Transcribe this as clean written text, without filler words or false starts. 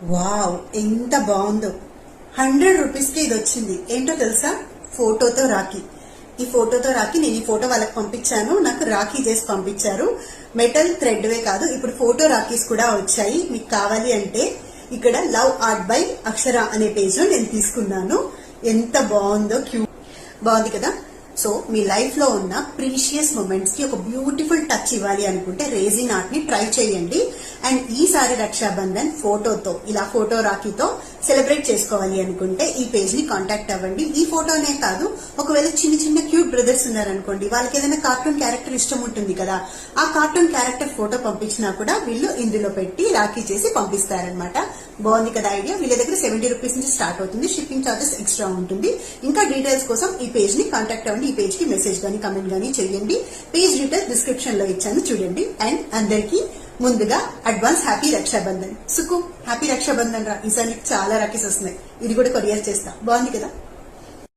Wow, ఎంత బాగుందో. 100 rupees కి ఇది వచ్చింది. ఏంటో తెలుసా? ఫోటోతో రాఖీ. ఈ ఫోటోతో రాఖీ, నేను ఈ ఫోటో వాళ్ళకి పంపించాను, నాకు రాఖీ చేసి పంపించారు. మెటల్ థ్రెడ్వే కాదు, ఇప్పుడు ఫోటో రాఖీస్ కూడా వచ్చాయి. మీకు కావాలి అంటే ఇక్కడ లవ్ ఆర్ట్ బై అక్షర అనే పేజ్ లో నేను తీసుకున్నాను. ఎంత బాగుందో, బాగుంది కదా. సో మీ లైఫ్ లో ఉన్న ప్రీషియస్ మూమెంట్స్ కి ఒక బ్యూటిఫుల్ టచ్ ఇవ్వాలి అనుకుంటే రేజిన్ ఆర్ట్ ని ట్రై చేయండి. అండ్ ఈసారి రక్షాబంధన్ ఫోటోతో, ఇలా ఫోటో రాఖీతో సెలబ్రేట్ చేసుకోవాలి అనుకుంటే ఈ పేజ్ ని కాంటాక్ట్ అవ్వండి. ఈ ఫోటోనే కాదు, ఒకవేళ చిన్న చిన్న క్యూట్ బ్రదర్స్ ఉన్నారనుకోండి, వాళ్ళకి ఏదైనా కార్టూన్ క్యారెక్టర్ ఇష్టం ఉంటుంది కదా, ఆ కార్టూన్ క్యారెక్టర్ ఫోటో పంపించినా కూడా వీళ్ళు ఇందులో పెట్టి రాఖీ చేసి పంపిస్తారనమాట. బాగుంది కదా ఐడియా. వీళ్ళ దగ్గర 70 రూపీస్ నుంచి స్టార్ట్ అవుతుంది. షిప్పింగ్ చార్జెస్ ఎక్స్ట్రా ఉంటుంది. ఇంకా డీటెయిల్స్ కోసం ఈ పేజ్ ని కాంటాక్ట్ అవ్వండి. ఈ పేజ్ కి మెసేజ్ గానీ కమెంట్ గానీ చేయండి. పేజ్ డీటెయిల్స్ డిస్క్రిప్షన్ లో ఇచ్చాను, చూడండి. అండ్ అందరికి ముందుగా advance happy Rakshabandhan. Suku happy Rakshabandhan రా. ఈసారి చాలా రాఖీస్ వస్తున్నాయి. ఇది కూడా కొరియర్ చేస్తా. బాగుంది కదా.